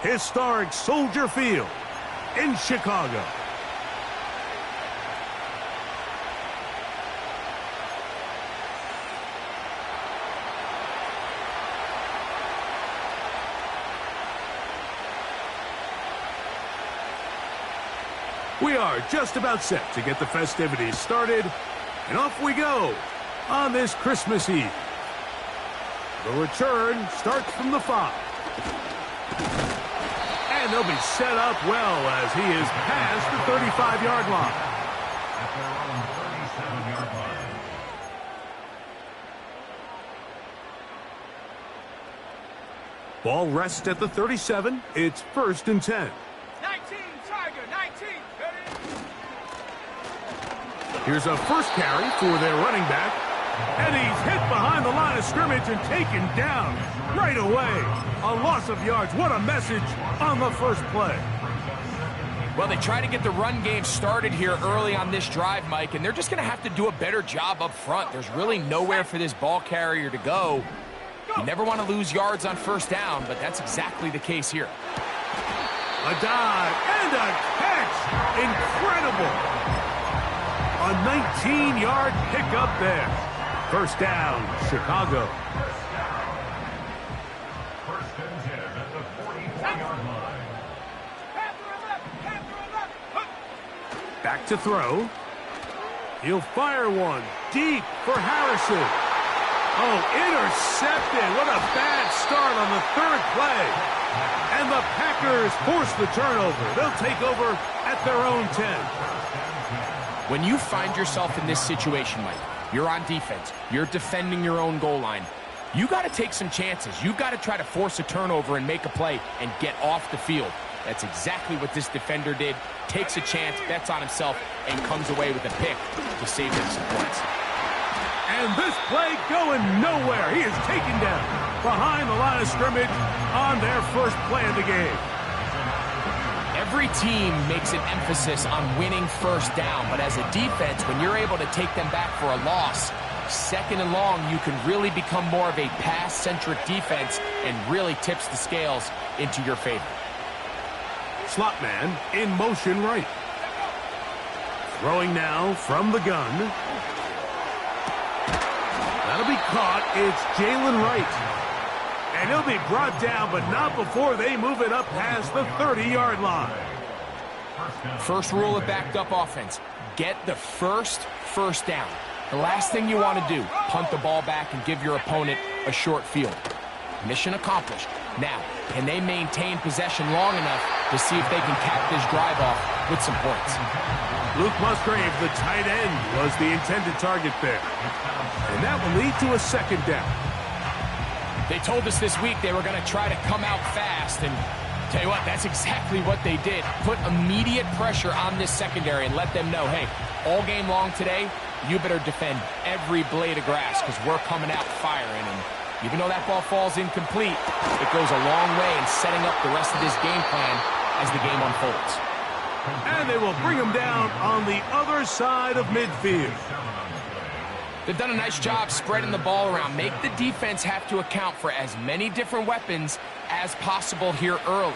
historic Soldier Field in Chicago. We are just about set to get the festivities started, and off we go on this Christmas Eve. The return starts from the 5. And they'll be set up well as he is past the 35-yard line. At their own 37-yard line. Ball rests at the 37. It's 1st and 10. 19, Tiger, 19. Here's a first carry for their running back. And he's hit behind the line of scrimmage and taken down right away. A loss of yards. What a message on the first play. Well, they try to get the run game started here early on this drive, Mike, and they're just going to have to do a better job up front. There's really nowhere for this ball carrier to go. You never want to lose yards on first down, but that's exactly the case here. A dive and a catch. Incredible. A 19-yard pickup there. First down, Chicago. First and 10 at the 44-yard line. Back to throw. He'll fire one deep for Harrison. Oh, intercepted. What a bad start on the 3rd play. And the Packers force the turnover. They'll take over at their own 10. When you find yourself in this situation, Mike, you're on defense, you're defending your own goal line, you got to take some chances. You got to try to force a turnover and make a play and get off the field. That's exactly what this defender did. Takes a chance, bets on himself, and comes away with a pick to save them some points. And this play going nowhere. He is taken down behind the line of scrimmage on their first play of the game. Every team makes an emphasis on winning first down, but as a defense, when you're able to take them back for a loss, 2nd and long, you can really become more of a pass-centric defense and really tips the scales into your favor. Slot man in motion right. Throwing now from the gun. That'll be caught. It's Jalen Wright. And he'll be brought down, but not before they move it up past the 30-yard line. First rule of backed up offense, get the first down. The last thing you want to do, punt the ball back and give your opponent a short field. Mission accomplished. Now, can they maintain possession long enough to see if they can cap this drive off with some points? Luke Musgrave, the tight end, was the intended target there. And that will lead to a 2nd down. They told us this week they were going to try to come out fast, and tell you what, that's exactly what they did. Put immediate pressure on this secondary and let them know, hey, all game long today, you better defend every blade of grass because we're coming out firing. And even though that ball falls incomplete, it goes a long way in setting up the rest of this game plan as the game unfolds. And they will bring him down on the other side of midfield. They've done a nice job spreading the ball around. Make the defense have to account for as many different weapons as possible here early.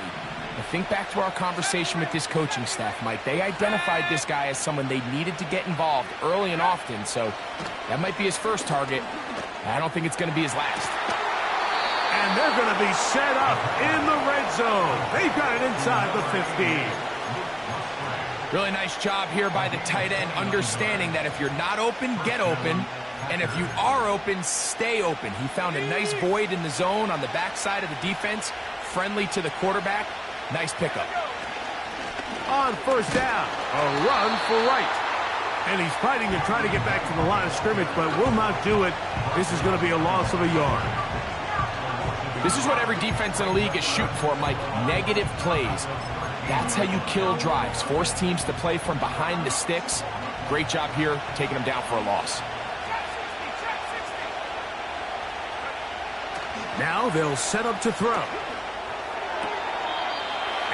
But think back to our conversation with this coaching staff, Mike. They identified this guy as someone they needed to get involved early and often, so that might be his first target. I don't think it's going to be his last. And they're going to be set up in the red zone. They've got it inside the 15. Really nice job here by the tight end, understanding that if you're not open, get open. And if you are open, stay open. He found a nice void in the zone on the backside of the defense, friendly to the quarterback. Nice pickup. On first down, a run for Wright. And he's fighting to try to get back to the line of scrimmage, but will not do it. This is going to be a loss of a yard. This is what every defense in the league is shooting for, Mike. Negative plays. That's how you kill drives. Force teams to play from behind the sticks. Great job here, taking them down for a loss. Now they'll set up to throw.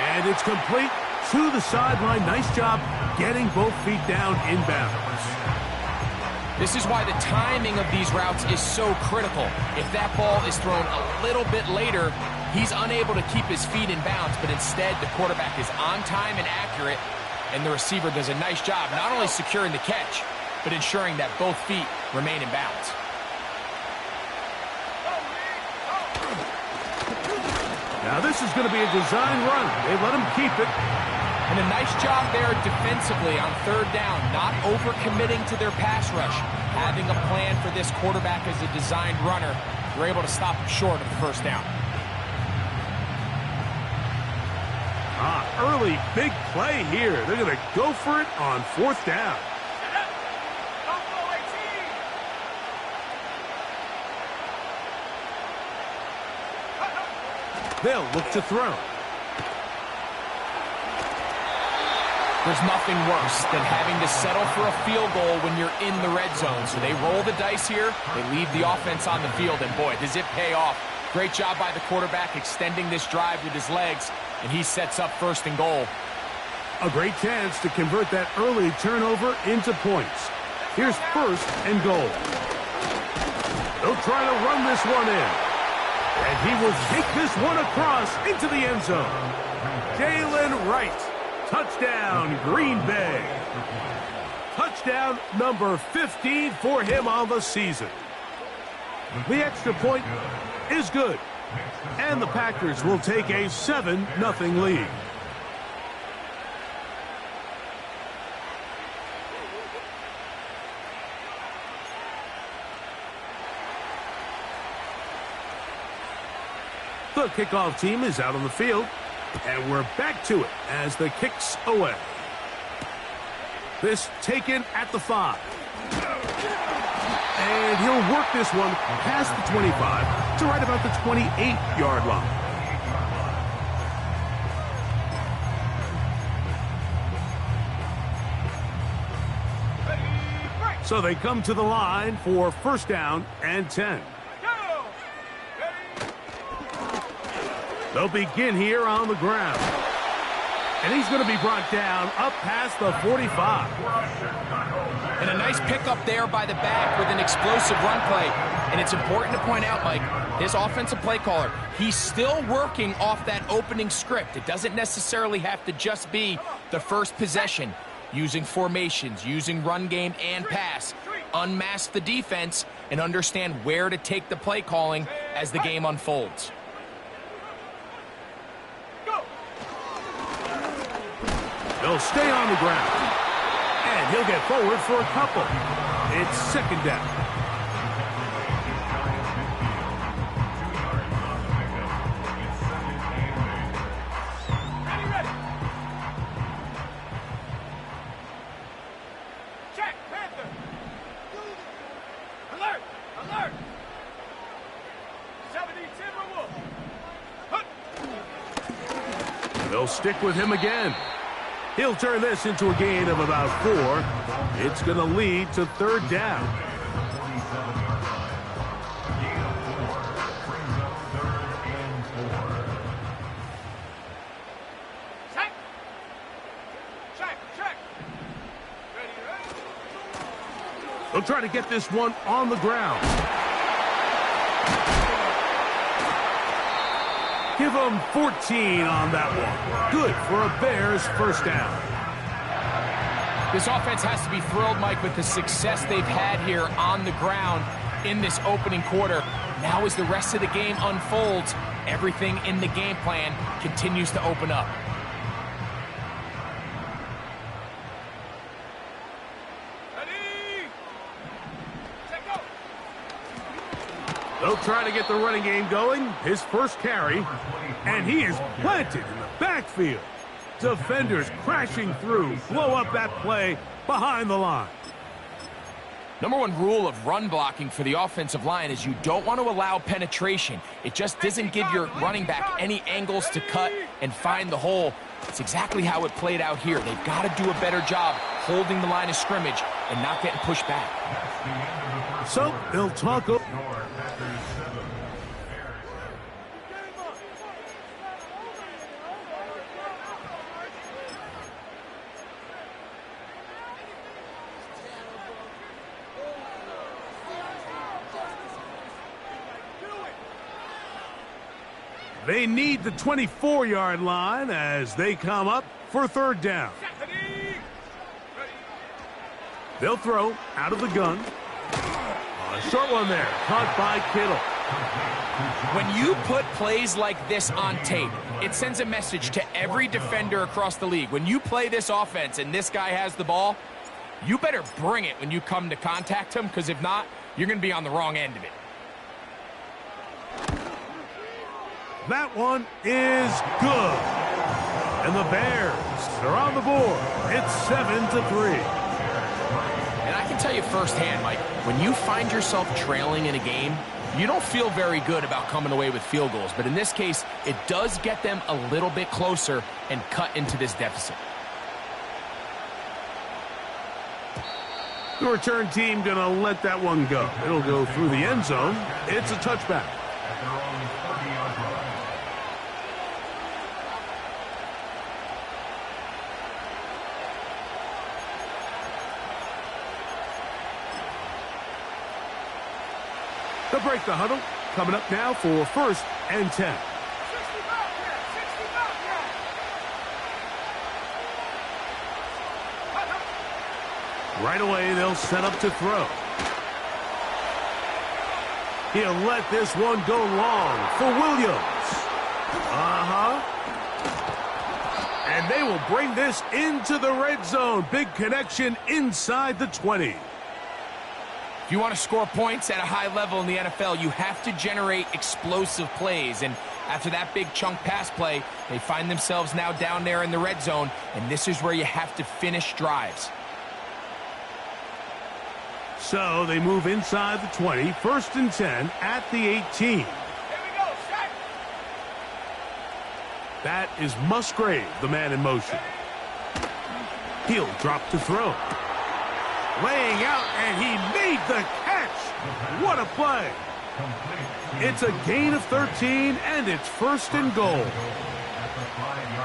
And it's complete to the sideline. Nice job getting both feet down inbounds. This is why the timing of these routes is so critical. If that ball is thrown a little bit later, He's unable to keep his feet in bounds, but instead the quarterback is on time and accurate, and the receiver does a nice job not only securing the catch, but ensuring that both feet remain in bounds. Now this is going to be a design run. They let him keep it. And a nice job there defensively on third down, not overcommitting to their pass rush. Having a plan for this quarterback as a designed runner, they're able to stop him short of the first down. Early big play here. They're going to go for it on fourth down. They'll look to throw. There's nothing worse than having to settle for a field goal when you're in the red zone. So they roll the dice here. They leave the offense on the field, and boy, does it pay off. Great job by the quarterback extending this drive with his legs, and he sets up first and goal. A great chance to convert that early turnover into points. Here's first and goal. They'll try to run this one in. And he will take this one across into the end zone. Jalen Wright. Touchdown, Green Bay. Touchdown number 15 for him on the season. The extra point is good. And the Packers will take a 7-0 lead. The kickoff team is out on the field, and we're back to it as the kick's away. This taken at the 5. And he'll work this one past the 25 to right about the 28-yard line. So they come to the line for first down and 10. They'll begin here on the ground. And he's going to be brought down up past the 45. And a nice pickup there by the back with an explosive run play. And it's important to point out, Mike, his offensive play caller, he's still working off that opening script. It doesn't necessarily have to just be the first possession. Using formations, using run game and pass. Unmask the defense and understand where to take the play calling as the game unfolds. They'll stay on the ground. And he'll get forward for a couple. It's second down. Check, Panther. Alert! Alert! 70 Timberwolves. They'll stick with him again. He'll turn this into a gain of about 4. It's going to lead to third down. Check. Check, check. Ready, ready. They'll try to get this one on the ground. Give them 14 on that one. Good for a Bears first down. This offense has to be thrilled, Mike, with the success they've had here on the ground in this opening quarter. Now as the rest of the game unfolds, everything in the game plan continues to open up. Ready. Check go. They'll try to get the running game going. His first carry. And he is planted in the backfield. Defenders crashing through. Blow up that play behind the line. Number one rule of run blocking for the offensive line is you don't want to allow penetration. It just doesn't give your running back any angles to cut and find the hole. It's exactly how it played out here. They've got to do a better job holding the line of scrimmage and not getting pushed back. So they'll talk. They need the 24-yard line as they come up for third down. They'll throw out of the gun. A short one there, caught by Kittle. When you put plays like this on tape, it sends a message to every defender across the league. When you play this offense and this guy has the ball, you better bring it when you come to contact him, because if not, you're going to be on the wrong end of it. That one is good. And the Bears are on the board. It's 7-3. And I can tell you firsthand, Mike, when you find yourself trailing in a game, you don't feel very good about coming away with field goals. But in this case, it does get them a little bit closer and cut into this deficit. The return team going to let that one go. It'll go through the end zone. It's a touchback. At their own 30-yard line. They'll break the huddle. Coming up now for 1st and 10. Right away, they'll set up to throw. He'll let this one go long for Williams. And they will bring this into the red zone. Big connection inside the 20. If you want to score points at a high level in the NFL, you have to generate explosive plays. And after that big chunk pass play, they find themselves now down there in the red zone. And this is where you have to finish drives. So they move inside the 20, 1st and 10 at the 18. Here we go, set. That is Musgrave, the man in motion. He'll drop to throw. Laying out, and he made the catch. What a play. It's a gain of 13, and it's 1st and goal.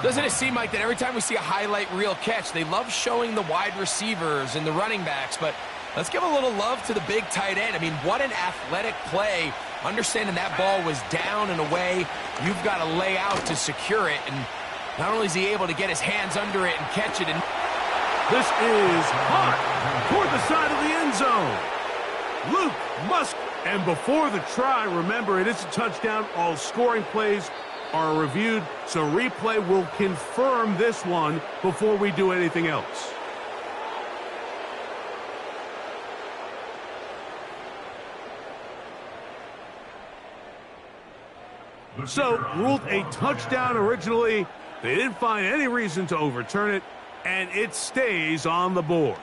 Doesn't it seem like that every time we see a highlight reel catch, they love showing the wide receivers and the running backs, but let's give a little love to the big tight end. I mean, what an athletic play. Understanding that ball was down and away, you've got to lay out to secure it, and not only is he able to get his hands under it and catch it, and this is hot toward the side of the end zone. Luke Musk. And before the try, remember, it is a touchdown. All scoring plays are reviewed, so replay will confirm this one before we do anything else. So, ruled a touchdown originally. They didn't find any reason to overturn it, and it stays on the board.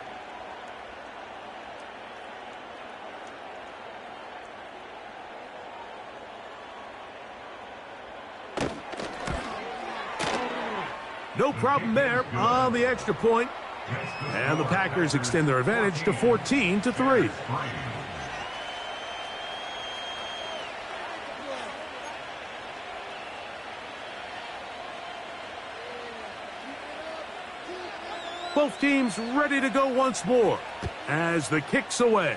No problem there on the extra point. And the Packers extend their advantage to 14-3. Both teams ready to go once more as the kick's away.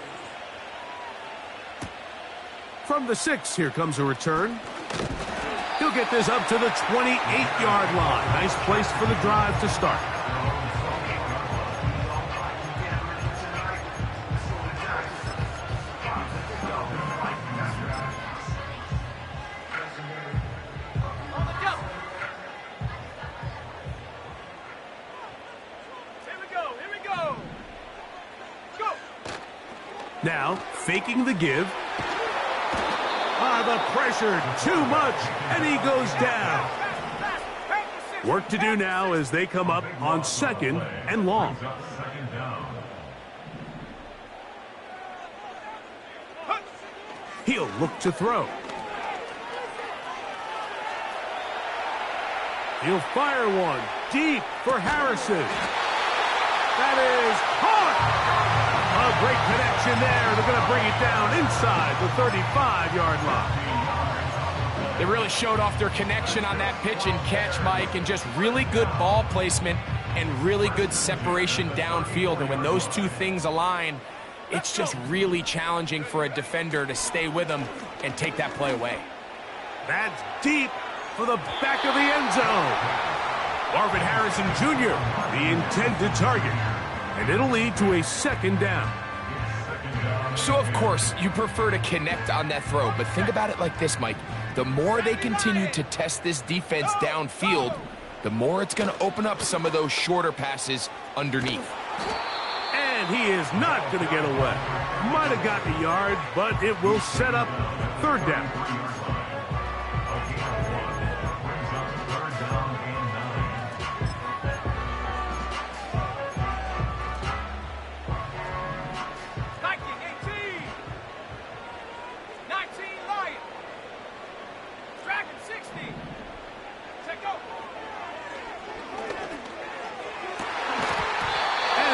From the 6, here comes a return. He'll get this up to the 28-yard line. Nice place for the drive to start. Now, faking the give. The pressure, too much, and he goes down. Work to do now as they come up on 2nd and long. He'll look to throw. He'll fire one deep for Harrison. That is caught. A great connection there. They're going to bring it down inside the 35-yard line. They really showed off their connection on that pitch and catch, Mike, and just really good ball placement and really good separation downfield. And when those two things align, it's just really challenging for a defender to stay with them and take that play away. That's deep for the back of the end zone. Marvin Harrison Jr., the intended target. And it'll lead to a second down. So, of course, you prefer to connect on that throw, but think about it like this, Mike. The more they continue to test this defense downfield, the more it's going to open up some of those shorter passes underneath. And he is not going to get away. Might have gotten a yard, but it will set up third down.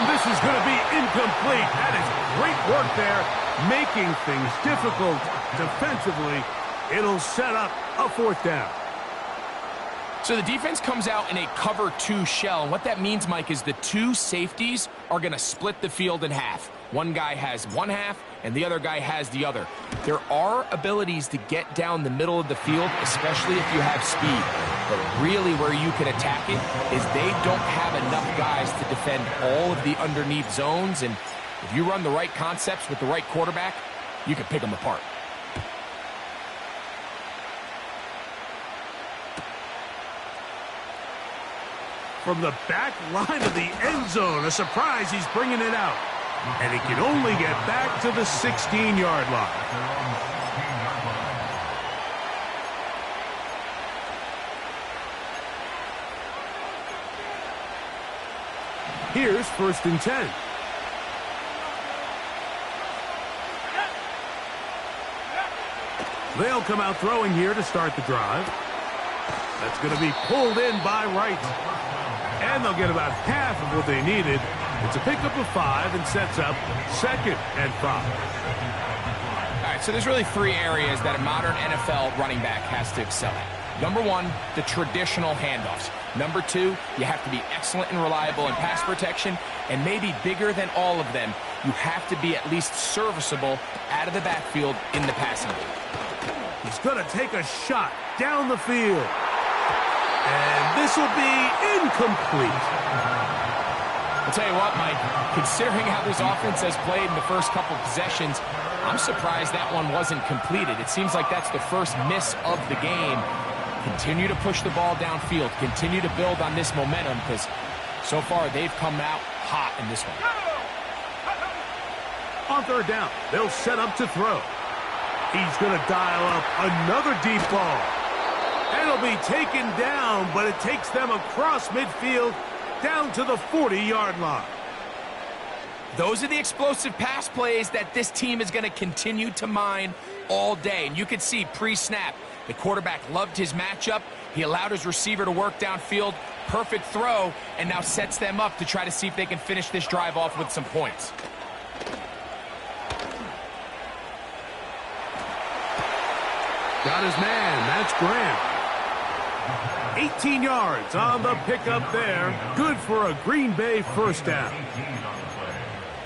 This is going to be incomplete. That is great work there, making things difficult defensively. It'll set up a fourth down. So the defense comes out in a cover 2 shell, and what that means, Mike, is the 2 safeties are going to split the field in half. One guy has one half, and the other guy has the other. There are abilities to get down the middle of the field, especially if you have speed. But really where you can attack it is they don't have enough guys to defend all of the underneath zones, and if you run the right concepts with the right quarterback, you can pick them apart. From the back line of the end zone, a surprise, he's bringing it out. And he can only get back to the 16-yard line. Here's 1st and 10. They'll come out throwing here to start the drive. That's going to be pulled in by Wright. And they'll get about half of what they needed. It's a pickup of 5 and sets up 2nd and 5. All right, so there's really 3 areas that a modern NFL running back has to excel at. Number 1, the traditional handoffs. Number 2, you have to be excellent and reliable in pass protection. And maybe bigger than all of them, you have to be at least serviceable out of the backfield in the passing game. He's going to take a shot down the field. And this will be incomplete. I'll tell you what, Mike, considering how this offense has played in the first couple possessions, I'm surprised that one wasn't completed. It seems like that's the first miss of the game. Continue to push the ball downfield. Continue to build on this momentum because so far they've come out hot in this one. On 3rd down, they'll set up to throw. He's going to dial up another deep ball. And it'll be taken down, but it takes them across midfield down to the 40-yard line. Those are the explosive pass plays that this team is going to continue to mine all day. And you can see pre-snap, the quarterback loved his matchup. He allowed his receiver to work downfield. Perfect throw, and now sets them up to try to see if they can finish this drive off with some points. Got his man. That's Grant. 18 yards on the pickup there. Good for a Green Bay first down.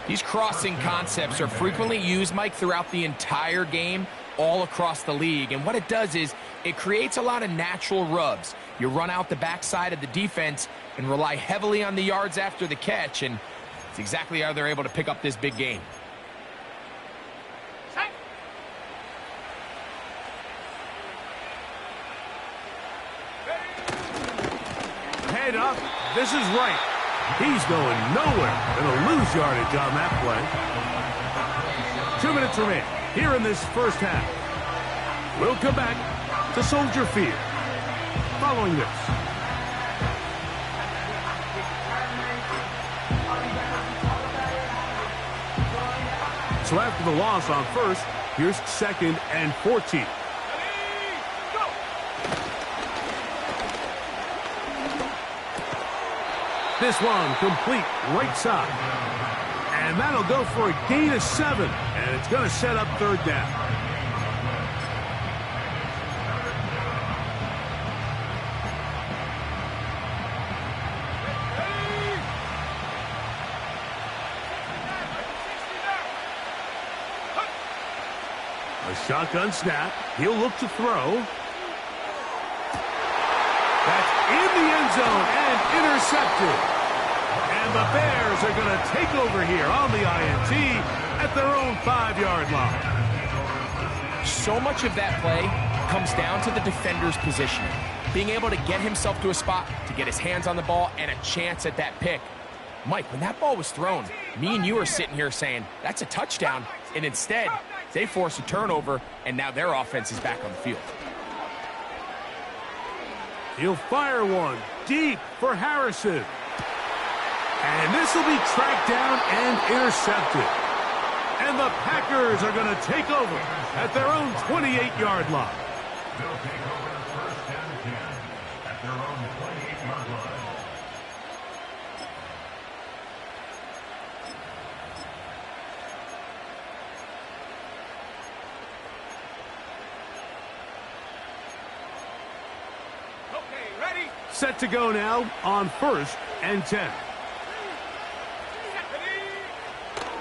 These crossing concepts are frequently used, Mike, throughout the entire game, all across the league. And what it does is it creates a lot of natural rubs. You run out the backside of the defense and rely heavily on the yards after the catch, and it's exactly how they're able to pick up this big game. Head up. This is right. He's going nowhere. Gonna lose yardage on that play. 2 minutes remain here in this first half. We'll come back to Soldier Field following this. So after the loss on 1st, here's 2nd and 14. This one complete right side. And that'll go for a gain of 7. And it's going to set up 3rd down. A shotgun snap. He'll look to throw. the end zone and intercepted. And the Bears are going to take over here on the INT at their own 5-yard line. So much of that play comes down to the defender's positioning. Being able to get himself to a spot, to get his hands on the ball, and a chance at that pick. Mike, when that ball was thrown, me and you are sitting here saying, that's a touchdown. And instead, they force a turnover, and now their offense is back on the field. He'll fire one deep for Harrison. And this will be tracked down and intercepted. And the Packers are going to take over at their own 28-yard line. They'll take over first and 10 at their own 28-yard line. Okay, ready? Set to go now on 1st and 10.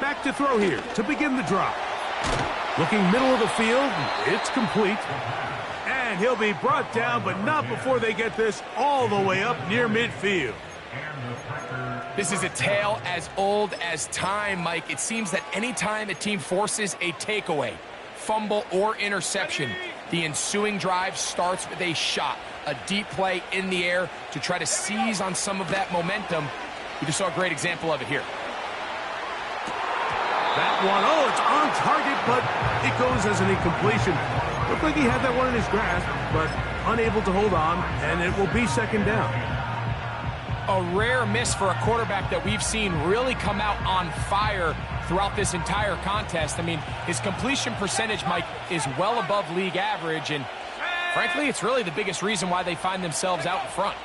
Back to throw here to begin the drive. Looking middle of the field, it's complete. And he'll be brought down, but not before they get this all the way up near midfield. This is a tale as old as time, Mike. It seems that any time a team forces a takeaway, fumble, or interception, the ensuing drive starts with a shot, a deep play in the air to try to seize on some of that momentum. We just saw a great example of it here. That one, oh, it's on target, but it goes as an incompletion. Looked like he had that one in his grasp, but unable to hold on, and it will be second down. A rare miss for a quarterback that we've seen really come out on fire throughout this entire contest. I mean, his completion percentage, Mike, is well above league average, and frankly, it's really the biggest reason why they find themselves out in front.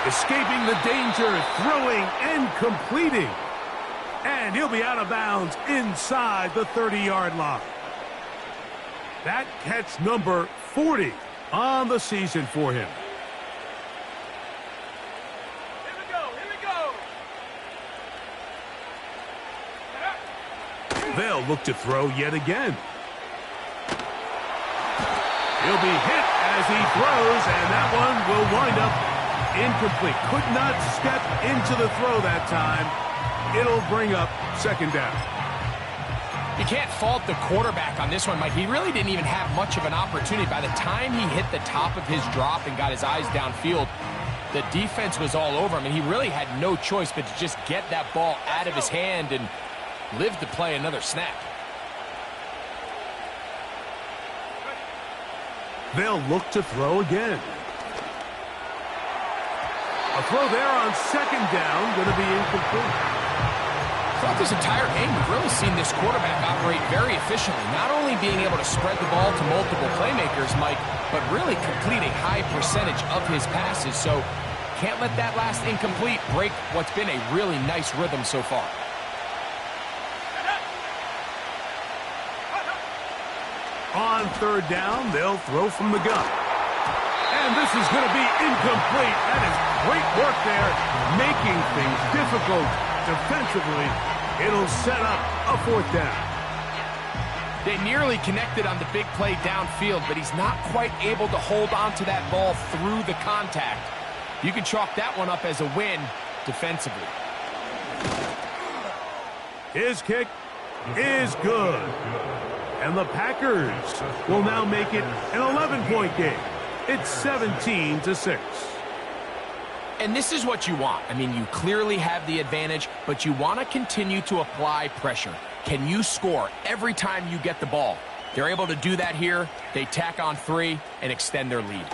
Escaping the danger, throwing and completing. And he'll be out of bounds inside the 30-yard line. That catch number 40 on the season for him. Here we go, here we go. They'll look to throw yet again. He'll be hit as he throws, and that one will wind up incomplete. Could not step into the throw that time. It'll bring up second down. You can't fault the quarterback on this one, Mike. He really didn't even have much of an opportunity. By the time he hit the top of his drop and got his eyes downfield, the defense was all over him, and he really had no choice but to just get that ball out of his hand and live to play another snap. They'll look to throw again. A throw there on second down, going to be incomplete. Throughout this entire game, we've really seen this quarterback operate very efficiently, not only being able to spread the ball to multiple playmakers, Mike, but really complete a high percentage of his passes. So can't let that last incomplete break what's been a really nice rhythm so far. On third down, they'll throw from the gun. And this is going to be incomplete. That is great work there, making things difficult defensively. It'll set up a fourth down. They nearly connected on the big play downfield, but he's not quite able to hold on to that ball through the contact. You can chalk that one up as a win defensively. His kick is good. And the Packers will now make it an 11-point game. It's 17-6. And this is what you want. I mean, you clearly have the advantage, but you want to continue to apply pressure. Can you score every time you get the ball? They're able to do that here. They tack on 3 and extend their lead.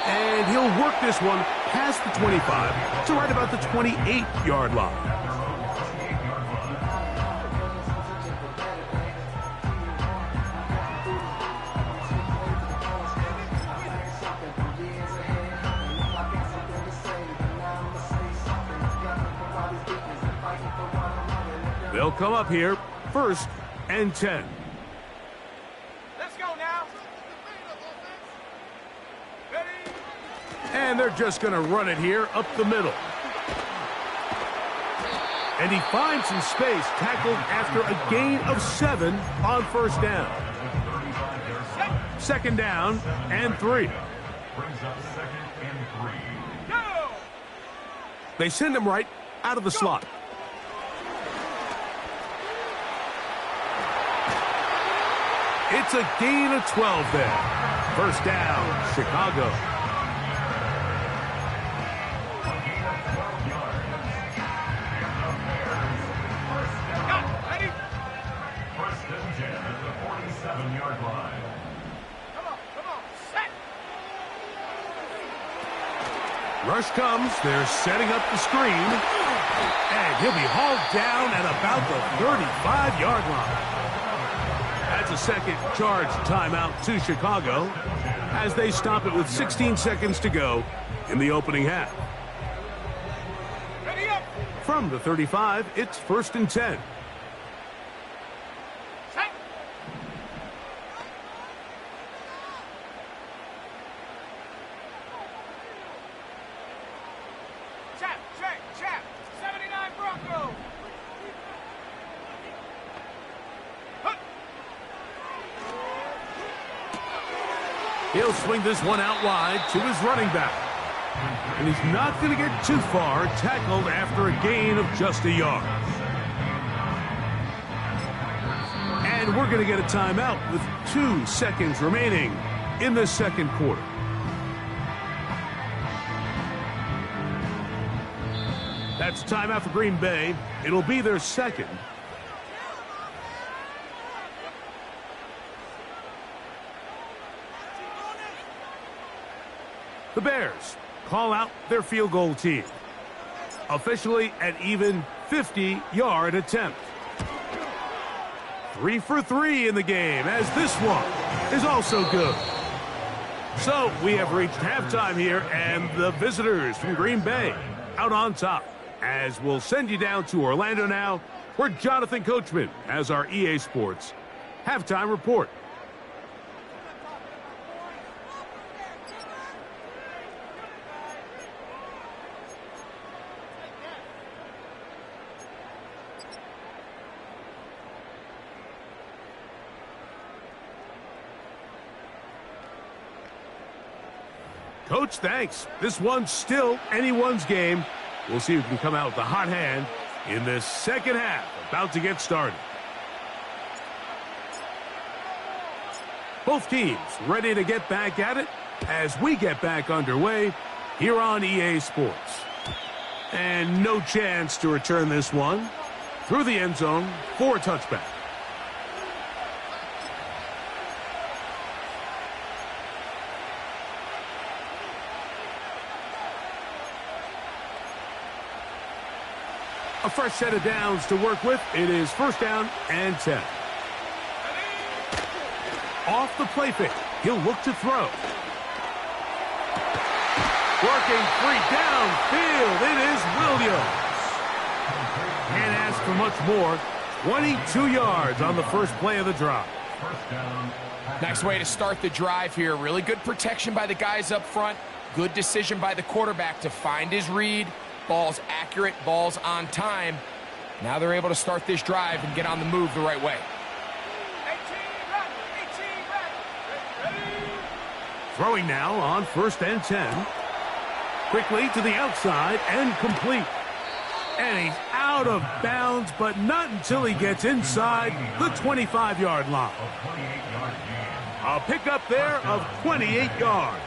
And he'll work this one past the 25 to right about the 28-yard line. They'll come up here, 1st and 10. Let's go now. Ready? And they're just going to run it here up the middle. And he finds some space, tackled after a gain of 7 on 1st down. Second down and 3. Brings up 2nd and 3. Go! They send him right out of the slot. It's a gain of 12 there. First down, Chicago. Ready? First and 10 at the 47-yard line. Come on, set! Rush comes. They're setting up the screen. And he'll be hauled down at about the 35-yard line. That's a second charge timeout to Chicago as they stop it with 16 seconds to go in the opening half. Ready up! From the 35, it's 1st and 10. Set! Chap! 79 Bronco! He'll swing this one out wide to his running back. And he's not going to get too far, tackled after a gain of just a yard. And we're going to get a timeout with 2 seconds remaining in the second quarter. That's timeout for Green Bay. It'll be their second. The Bears call out their field goal team. Officially an even 50-yard attempt. 3 for 3 in the game, as this one is also good. So we have reached halftime here, and the visitors from Green Bay out on top. As we'll send you down to Orlando now, where Jonathan Coachman has our EA Sports halftime report. Coach, thanks. This one's still anyone's game. We'll see who can come out with the hot hand in this second half, about to get started. Both teams ready to get back at it as we get back underway here on EA Sports. And no chance to return this one through the end zone for a touchback. A fresh set of downs to work with. It is 1st down and 10. Off the play fake. He'll look to throw. Working free downfield. It is Williams. Can't ask for much more. 22 yards on the first play of the drive. Nice way to start the drive here. Really good protection by the guys up front. Good decision by the quarterback to find his read. Ball's accurate, ball's on time. Now they're able to start this drive and get on the move the right way. 18 ready. Throwing now on 1st and 10. Quickly to the outside and complete. And he's out of bounds, but not until he gets inside the 25-yard line. A pickup there of 28 yards.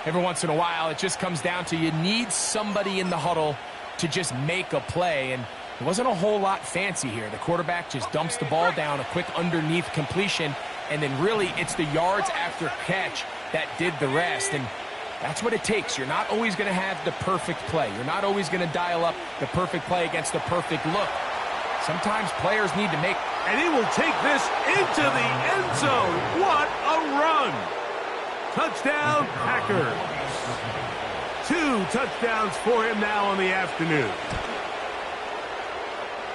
Every once in a while, it just comes down to you need somebody in the huddle to just make a play, and it wasn't a whole lot fancy here. The quarterback just dumps the ball down, a quick underneath completion, and then really it's the yards after catch that did the rest, and that's what it takes. You're not always going to have the perfect play. You're not always going to dial up the perfect play against the perfect look. Sometimes players need to make... And he will take this into the end zone. What a run! Touchdown, Packers. 2 touchdowns for him now on the afternoon.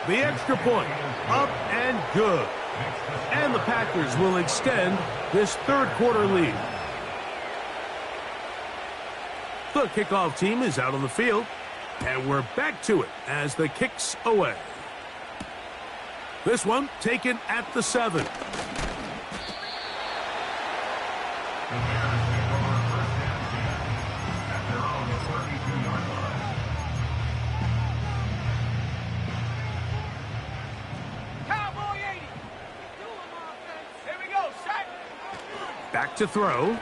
The extra point, up and good. And the Packers will extend this third quarter lead. The kickoff team is out on the field, and we're back to it as the kick's away. This one taken at the 7. Back to throw.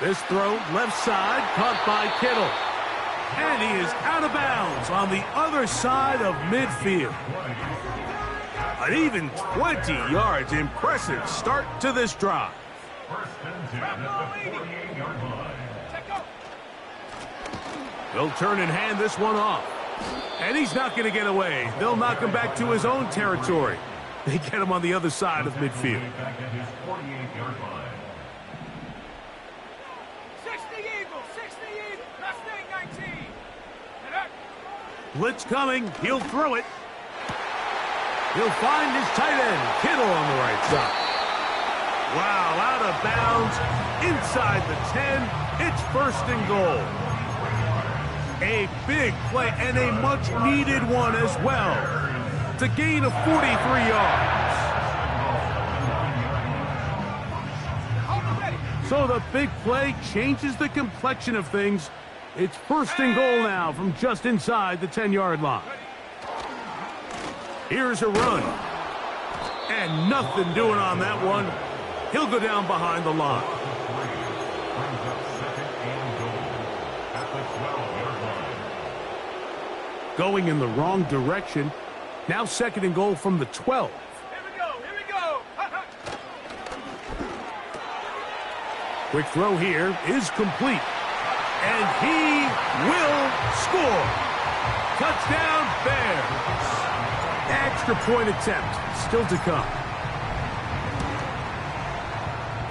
This throw left side caught by Kittle. And he is out of bounds on the other side of midfield. An even 20 yards. Impressive start to this drive. First and 10 at the 48-yard line. They'll turn and hand this one off. And he's not going to get away. They'll knock him back to his own territory. They get him on the other side of midfield. Back at his 48-yard line. 60 Eagles, 60 Eagles. Mustang 19. And up. Blitz coming. He'll throw it. He'll find his tight end, Kittle, on the right side. Wow, out of bounds, inside the 10. It's first and goal. A big play and a much-needed one as well. To gain of 43 yards. So the big play changes the complexion of things. It's first and goal now from just inside the 10-yard line. Here's a run. And nothing doing on that one. He'll go down behind the line. Brings up second and goal at the 12-yard line. Going in the wrong direction. Now second and goal from the 12. Here we go, here we go. Quick throw here is complete. And he will score. Touchdown, Bears. Extra point attempt still to come.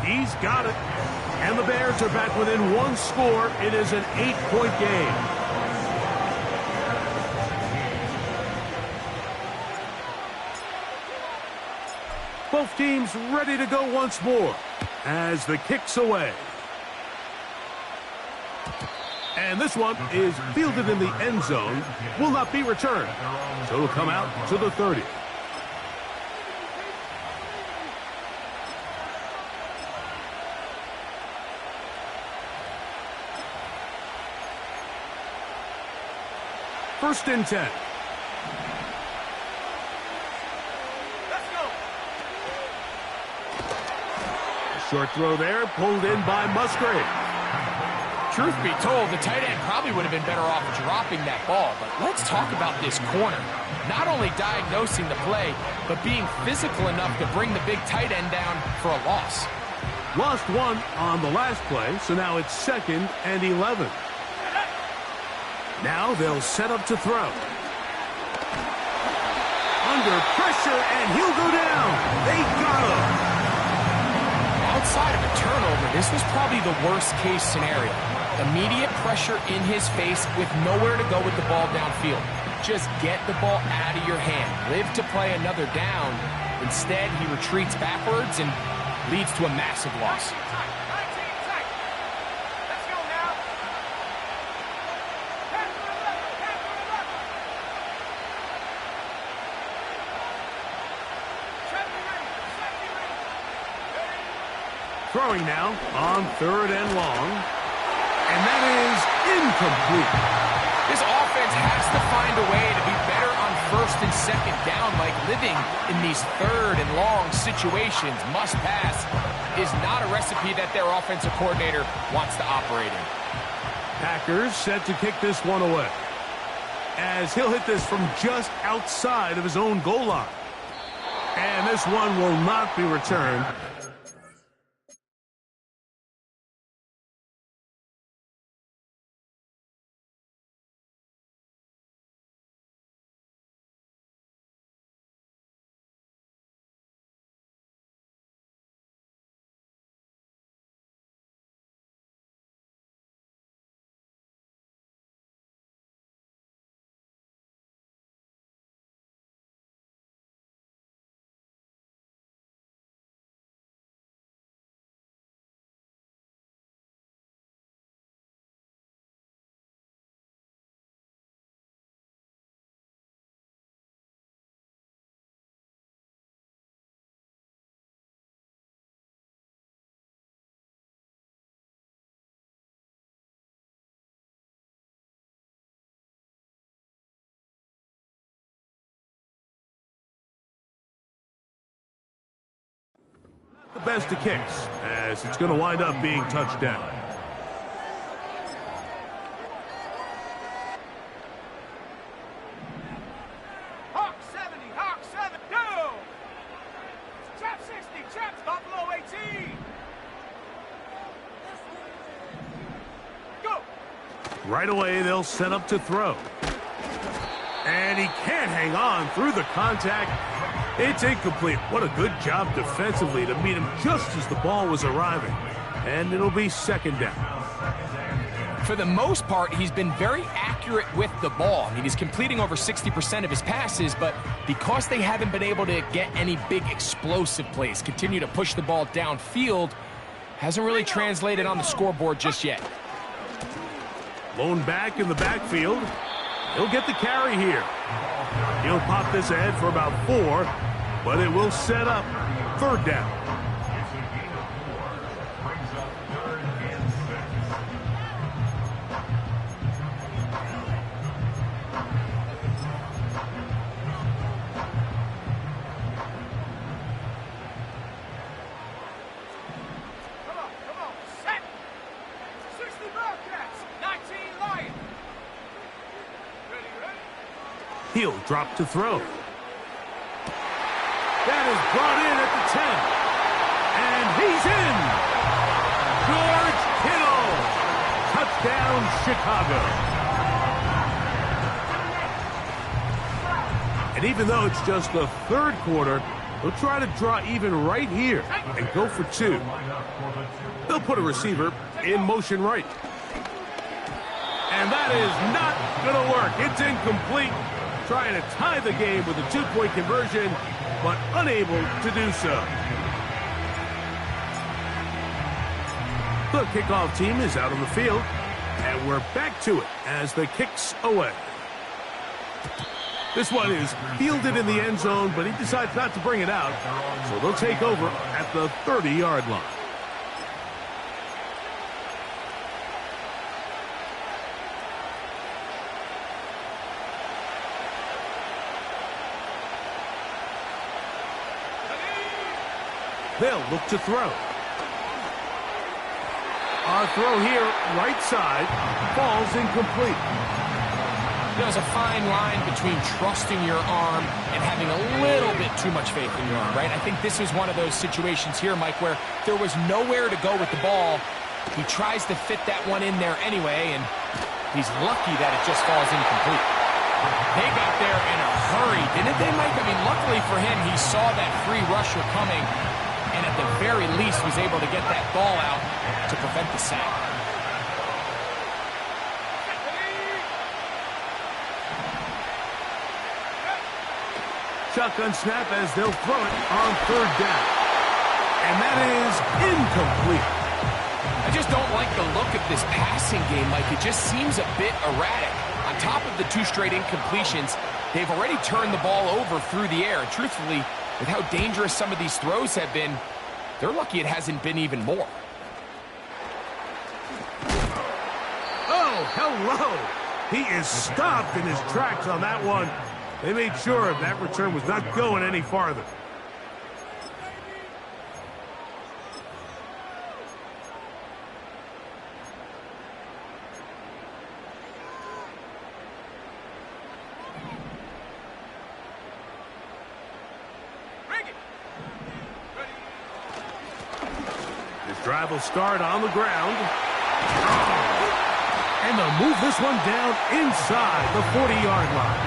He's got it. And the Bears are back within one score. It is an 8-point game. Both teams ready to go once more as the kick's away. And this one is fielded in the end zone. Will not be returned. So it'll come out to the 30. First and 10. Let's go. Short throw there, pulled in by Musgrave. Truth be told, the tight end probably would have been better off dropping that ball. But let's talk about this corner. Not only diagnosing the play, but being physical enough to bring the big tight end down for a loss. Lost one on the last play, so now it's second and 11. Now they'll set up to throw. Under pressure, and he'll go down. They got him. Outside of a turnover, this was probably the worst-case scenario. Immediate pressure in his face with nowhere to go with the ball downfield. Just get the ball out of your hand. Live to play another down. Instead, he retreats backwards and leads to a massive loss. 19 tight. Let's go now. 10 for 11, 10 for 11. 70 ready, 70 ready. Throwing now on third and long. And that is incomplete. This offense has to find a way to be better on first and second down, like living in these third and long situations. Must pass is not a recipe that their offensive coordinator wants to operate in. Packers set to kick this one away, as he'll hit this from just outside of his own goal line. And this one will not be returned. The best of kicks, as it's going to wind up being touchdown. Hawk 70, Hawk 7, go! Chap 60, Chaps Buffalo 18. Go! Right away, they'll set up to throw. And he can't hang on through the contact. It's incomplete. What a good job defensively to meet him just as the ball was arriving. And it'll be second down. For the most part, he's been very accurate with the ball. I mean, he's completing over 60% of his passes, but because they haven't been able to get any big explosive plays, continue to push the ball downfield, hasn't really translated on the scoreboard just yet. Lone back in the backfield. He'll get the carry here. He'll pop this ahead for about 4, but it will set up third down. It's a gain of 4. Brings up 3rd and 6. Come on, set! 60 Bobcats, 19 Lions. Ready? He'll drop to throw. That is brought in at the 10. And he's in. George Kittle. Touchdown, Chicago. And even though it's just the third quarter, they'll try to draw even right here and go for 2. They'll put a receiver in motion right. And that is not going to work. It's incomplete. Trying to tie the game with a 2-point conversion, but unable to do so. The kickoff team is out on the field, and we're back to it as the kick's away. This one is fielded in the end zone, but he decides not to bring it out, so they'll take over at the 30-yard line. They'll look to throw. Our throw here, right side, falls incomplete. There's a fine line between trusting your arm and having a little bit too much faith in your arm, right? I think this is one of those situations here, Mike, where there was nowhere to go with the ball. He tries to fit that one in there anyway, and he's lucky that it just falls incomplete. They got there in a hurry, didn't they, Mike? I mean, luckily for him, he saw that free rusher coming, and at the very least was able to get that ball out to prevent the sack. Shotgun snap as they'll throw it on third down. And that is incomplete. I just don't like the look of this passing game, Mike. It just seems a bit erratic. On top of the 2 straight incompletions, they've already turned the ball over through the air. And truthfully, with how dangerous some of these throws have been, they're lucky it hasn't been even more. Oh, hello. He is stopped in his tracks on that one. They made sure that return was not going any farther. Drive will start on the ground. And they'll move this one down inside the 40-yard line.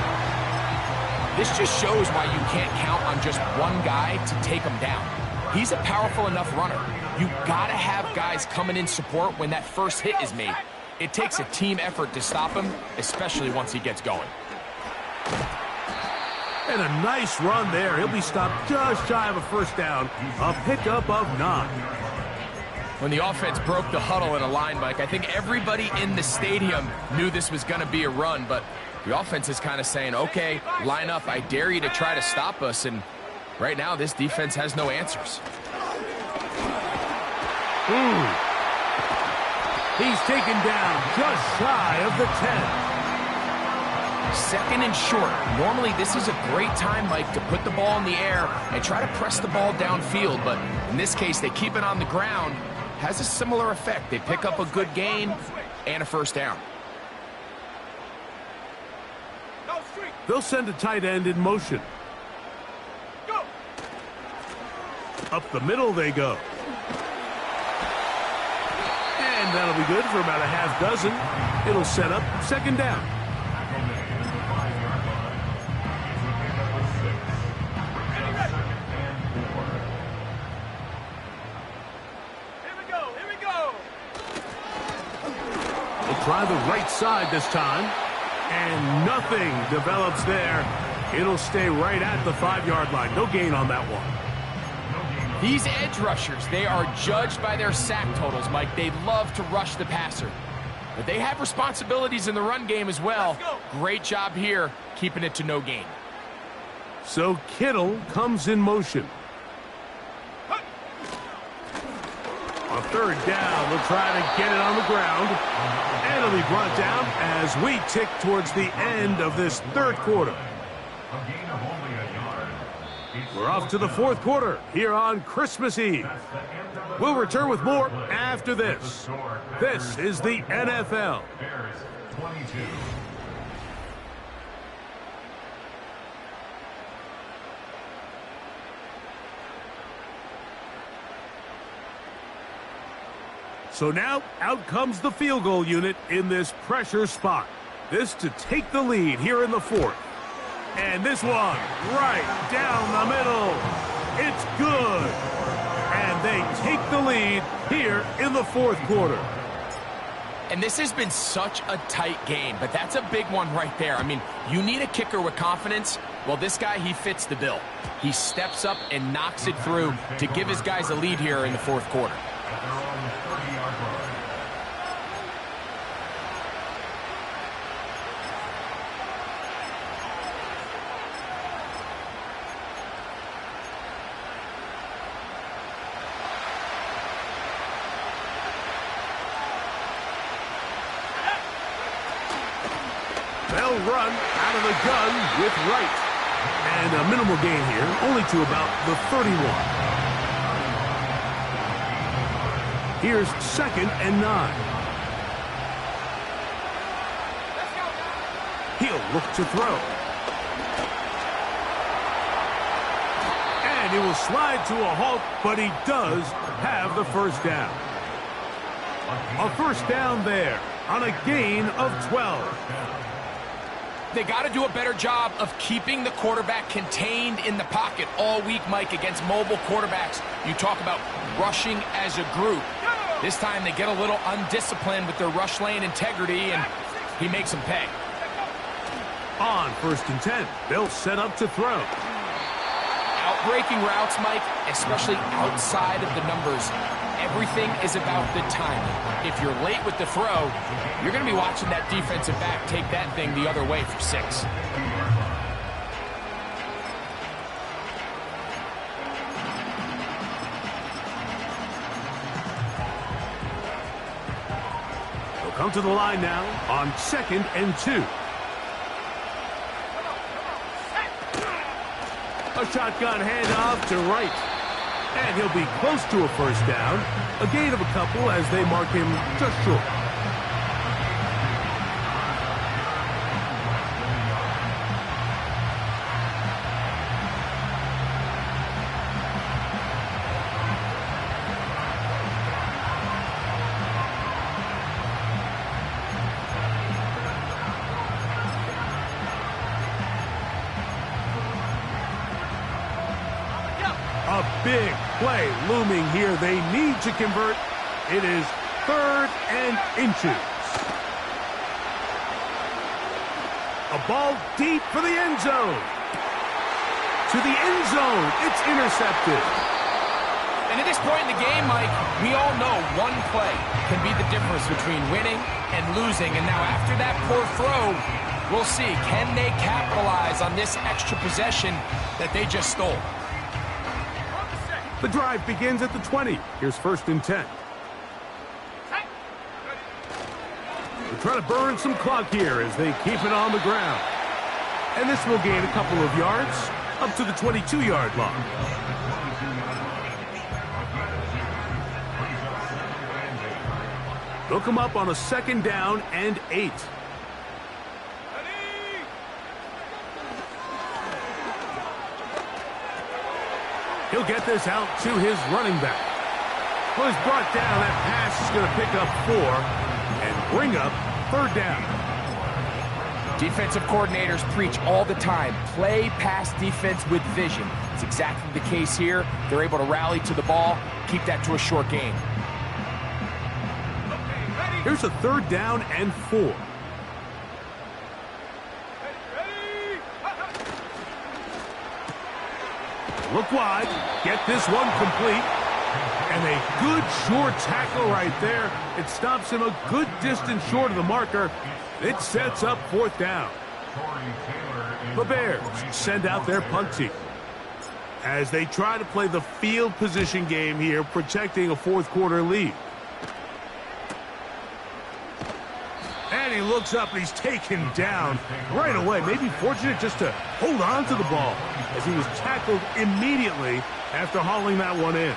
This just shows why you can't count on just one guy to take him down. He's a powerful enough runner. You got to have guys coming in support when that first hit is made. It takes a team effort to stop him, especially once he gets going. And a nice run there. He'll be stopped just shy of a first down. A pickup of 9. When the offense broke the huddle in a line, Mike, I think everybody in the stadium knew this was going to be a run, but the offense is kind of saying, okay, line up, I dare you to try to stop us, and right now this defense has no answers. He's taken down just shy of the 10. 2nd and short. Normally, this is a great time, Mike, to put the ball in the air and try to press the ball downfield. But in this case, they keep it on the ground. Has a similar effect. They pick up a good gain and a first down. They'll send a tight end in motion. Go. Up the middle they go. And that'll be good for about a half dozen. It'll set up 2nd down. Try the right side this time, and nothing develops there. It'll stay right at the 5-yard line. No gain on that one. These edge rushers, they are judged by their sack totals, Mike. They love to rush the passer, but they have responsibilities in the run game as well. Great job here, keeping it to no gain. So Kittle comes in motion. On 3rd down, they'll try to get it on the ground. And it'll be brought down as we tick towards the end of this 3rd quarter. We're off to the 4th quarter here on Christmas Eve. We'll return with more after this. This is the NFL. Bears 22. So now, out comes the field goal unit in this pressure spot. This to take the lead here in the 4th. And this one, right down the middle. It's good. And they take the lead here in the 4th quarter. And this has been such a tight game, but that's a big one right there. I mean, you need a kicker with confidence. Well, this guy, he fits the bill. He steps up and knocks it through to give his guys a lead here in the 4th quarter. At their own 30-yard line. They'll run out of the gun with Wright. And a minimal gain here, only to about the 31. Here's 2nd and 9. He'll look to throw. And he will slide to a halt, but he does have the first down. A first down there on a gain of 12. They got to do a better job of keeping the quarterback contained in the pocket all week, Mike, against mobile quarterbacks. You talk about rushing as a group. This time they get a little undisciplined with their rush lane integrity, and he makes them pay. On 1st and 10, they'll set up to throw. Outbreaking routes, Mike, especially outside of the numbers. Everything is about the timing. If you're late with the throw, you're going to be watching that defensive back take that thing the other way for 6. They'll come to the line now on 2nd and 2. A shotgun handoff to Wright. And he'll be close to a first down. A gain of a couple as they mark him just short. A big play looming here. They need to convert. It is 3rd and inches. A ball deep for the end zone. To the end zone. It's intercepted. And at this point in the game, Mike, we all know one play can be the difference between winning and losing. And now after that poor throw, we'll see. Can they capitalize on this extra possession that they just stole? The drive begins at the 20. Here's 1st and 10. They're trying to burn some clock here as they keep it on the ground. And this will gain a couple of yards up to the 22-yard line. They'll come up on a 2nd down and 8. He'll get this out to his running back. Well, he's brought down. That pass is going to pick up 4 and bring up 3rd down. Defensive coordinators preach all the time, play pass defense with vision. It's exactly the case here. They're able to rally to the ball, keep that to a short gain. Here's a 3rd down and 4. Look wide, get this one complete, and a good short tackle right there. It stops him a good distance short of the marker. It sets up 4th down. The Bears send out their punt team as they try to play the field position game here, protecting a 4th quarter lead. And he looks up and he's taken down right away. Maybe fortunate just to hold on to the ball as he was tackled immediately after hauling that one in.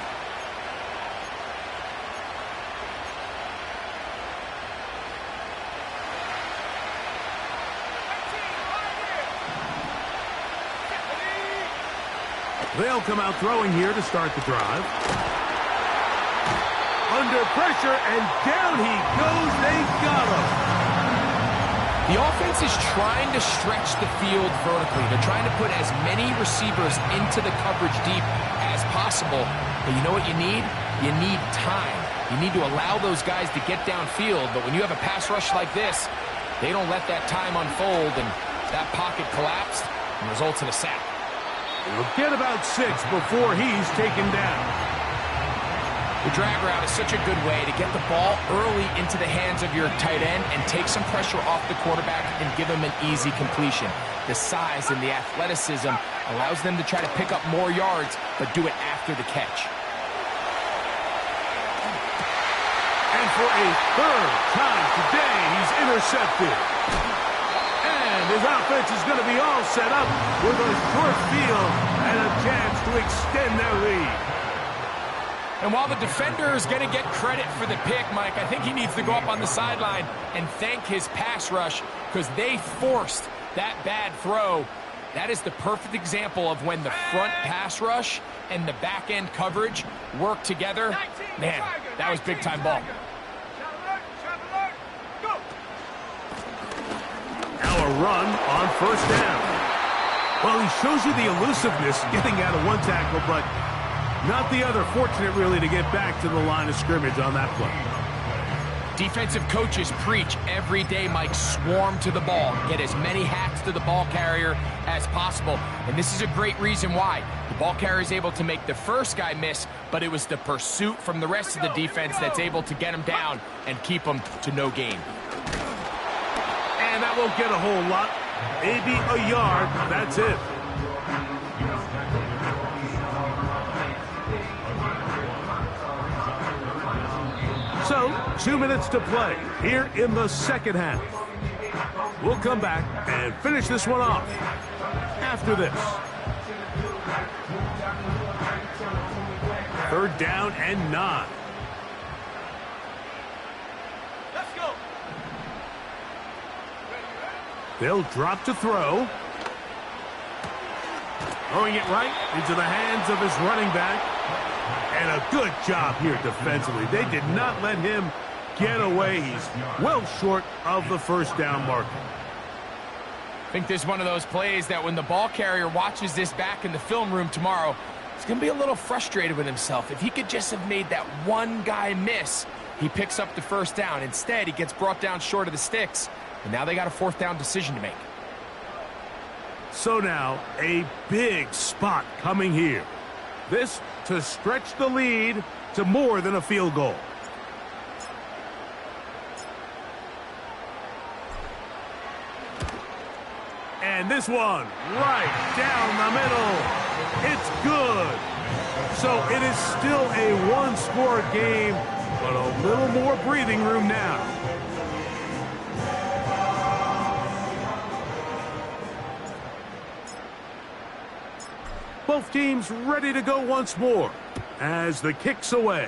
They'll come out throwing here to start the drive. Under pressure, and down he goes. They got him. The offense is trying to stretch the field vertically. They're trying to put as many receivers into the coverage deep as possible. But you know what you need? You need time. You need to allow those guys to get downfield. But when you have a pass rush like this, they don't let that time unfold, and that pocket collapsed and results in a sack. He'll get about 6 before he's taken down. The drag route is such a good way to get the ball early into the hands of your tight end and take some pressure off the quarterback and give him an easy completion. The size and the athleticism allows them to try to pick up more yards, but do it after the catch. And for a 3rd time today, he's intercepted. And his offense is going to be all set up with a short field and a chance to extend their lead. And while the defender is going to get credit for the pick, Mike, I think he needs to go up on the sideline and thank his pass rush because they forced that bad throw. That is the perfect example of when the front pass rush and the back end coverage work together. Man, that was big-time ball. Now a run on 1st down. Well, he shows you the elusiveness getting out of one tackle, but not the other. Fortunate, really, to get back to the line of scrimmage on that play. Defensive coaches preach every day, Mike, swarm to the ball. Get as many hacks to the ball carrier as possible. And this is a great reason why. The ball carrier is able to make the first guy miss, but it was the pursuit from the rest of the defense that's able to get him down and keep him to no gain. And that won't get a whole lot. Maybe a yard. That's it. So, 2 minutes to play here in the 2nd half. We'll come back and finish this one off after this. 3rd down and 9. Let's go. They'll drop to throw. Throwing it right into the hands of his running back. And a good job here defensively. They did not let him get away. He's well short of the 1st down marker. I think this is one of those plays that when the ball carrier watches this back in the film room tomorrow, he's going to be a little frustrated with himself. If he could just have made that one guy miss, he picks up the 1st down. Instead, he gets brought down short of the sticks, and now they got a 4th down decision to make. So now, a big spot coming here. This to stretch the lead to more than a field goal. And this one, right down the middle. It's good. So it is still a one-score game, but a little more breathing room now. Both teams ready to go once more as the kick's away.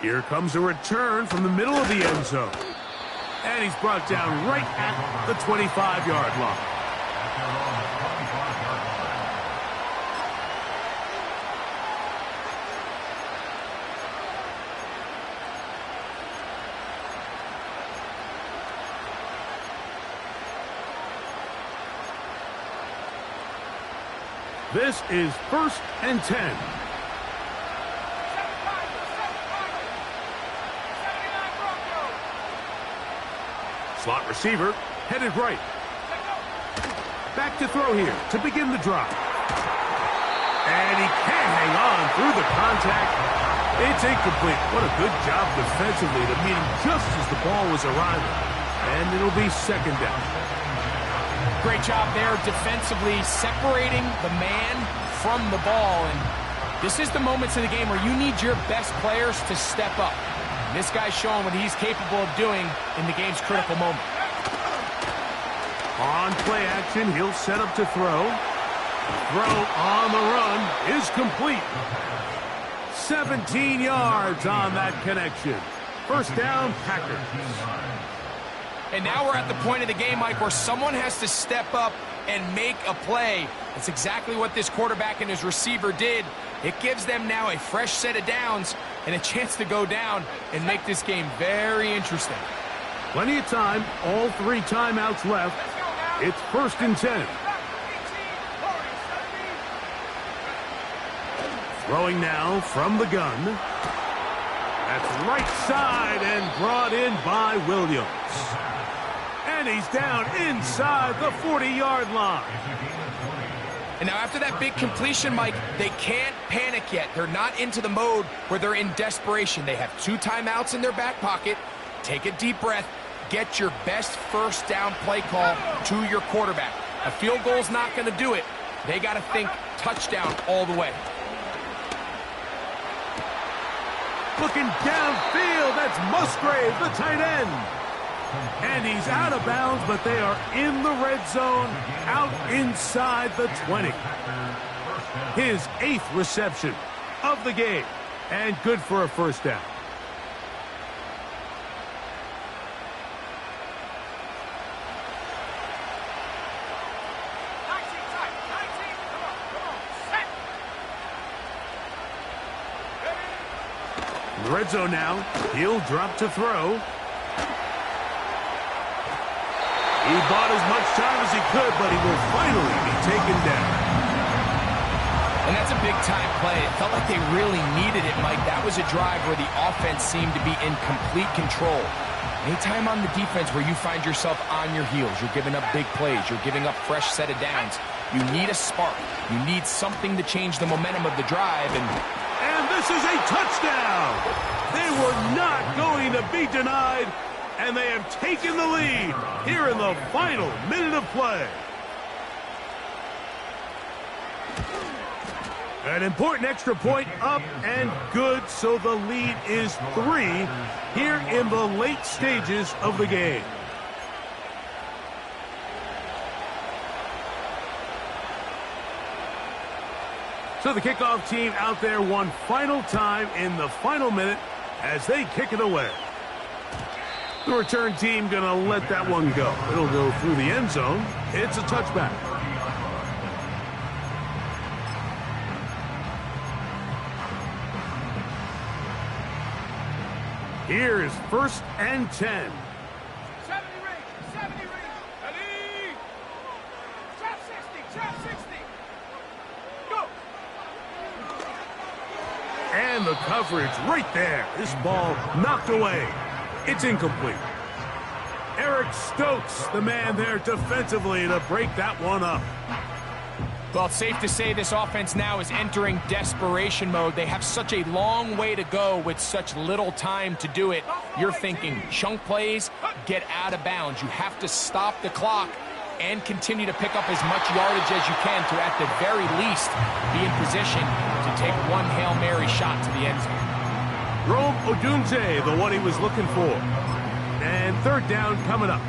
Here comes a return from the middle of the end zone. And he's brought down right at the 25-yard line. This is 1st and 10. Slot receiver, headed right. Back to throw here to begin the drive. And he can't hang on through the contact. It's incomplete. What a good job defensively to meet him just as the ball was arriving. And it'll be 2nd down. Great job there defensively, separating the man from the ball. And this is the moments of the game where you need your best players to step up. And this guy's showing what he's capable of doing in the game's critical moment. On play action, he'll set up to throw. Throw on the run is complete. 17 yards on that connection. 1st down, Packers. And now we're at the point of the game, Mike, where someone has to step up and make a play. That's exactly what this quarterback and his receiver did. It gives them now a fresh set of downs and a chance to go down and make this game very interesting. Plenty of time, all 3 timeouts left. It's 1st and 10. Throwing now from the gun. That's right side and brought in by Williams. And he's down inside the 40-yard line. And now after that big completion, Mike, they can't panic yet. They're not into the mode where they're in desperation. They have 2 timeouts in their back pocket. Take a deep breath. Get your best 1st down play call to your quarterback. A field goal's not going to do it. They got to think touchdown all the way. Looking downfield, that's Musgrave, the tight end. And he's out of bounds, but they are in the red zone, out inside the 20. His 8th reception of the game, and good for a 1st down. In the red zone now, he'll drop to throw. He bought as much time as he could, but he will finally be taken down. And that's a big-time play. It felt like they really needed it, Mike. That was a drive where the offense seemed to be in complete control. Anytime on the defense where you find yourself on your heels, you're giving up big plays, you're giving up fresh set of downs, you need a spark. You need something to change the momentum of the drive. And this is a touchdown! They were not going to be denied. And they have taken the lead here in the final minute of play. An important extra point up and good, so the lead is 3 here in the late stages of the game. So the kickoff team out there one final time in the final minute as they kick it away. The return team going to let that one go. It'll go through the end zone. It's a touchback. Here is 1st and 10. 70 ring, ready, trap 60, go! And the coverage right there. This ball knocked away. It's incomplete. Eric Stokes, the man there defensively to break that one up. Well, it's safe to say this offense now is entering desperation mode. They have such a long way to go with such little time to do it. You're thinking chunk plays, get out of bounds. You have to stop the clock and continue to pick up as much yardage as you can to, at the very least, be in position to take one Hail Mary shot to the end zone. Rome Odunze, the one he was looking for. And 3rd down coming up.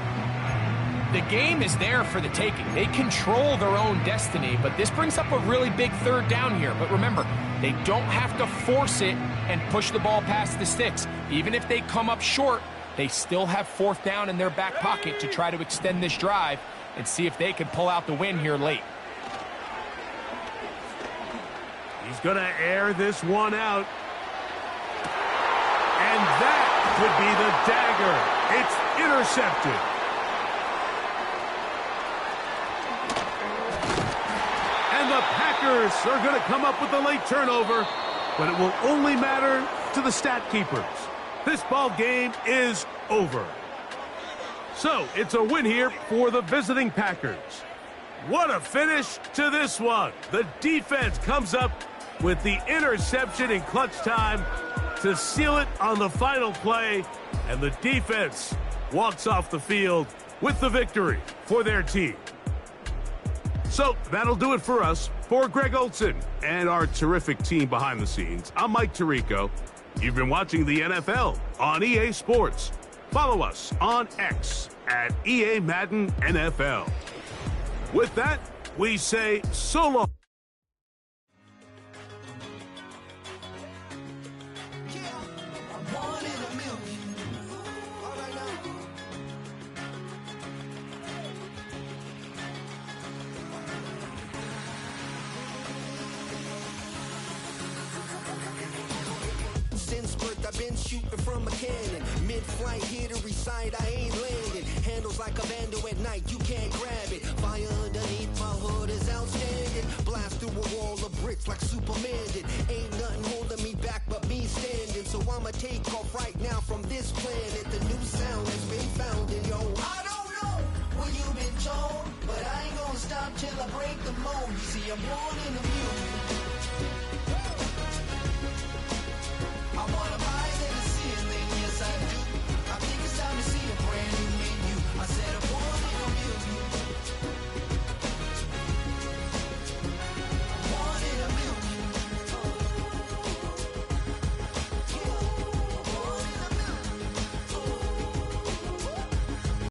The game is there for the taking. They control their own destiny, but this brings up a really big third down here. But remember, they don't have to force it and push the ball past the sticks. Even if they come up short, they still have fourth down in their back pocket to try to extend this drive and see if they can pull out the win here late. He's going to air this one out. And that could be the dagger. It's intercepted. And the Packers are going to come up with a late turnover, but it will only matter to the stat keepers. This ball game is over. So it's a win here for the visiting Packers. What a finish to this one. The defense comes up with the interception in clutch time to seal it on the final play, and the defense walks off the field with the victory for their team. So that'll do it for us. For Greg Olsen and our terrific team behind the scenes, I'm Mike Tirico. You've been watching the NFL on EA Sports. Follow us on X at EA Madden NFL. With that, we say so long. I've been shooting from a cannon. Mid-flight, here to recite, I ain't landing. Handles like a vandal at night, you can't grab it. Fire underneath my hood is outstanding. Blast through a wall of bricks like Superman did. Ain't nothing holding me back but me standing. So I'ma take off right now from this planet. The new sound has been found in yo. I don't know what you've been told, but I ain't gonna stop till I break the mold. You see, I'm born in the music.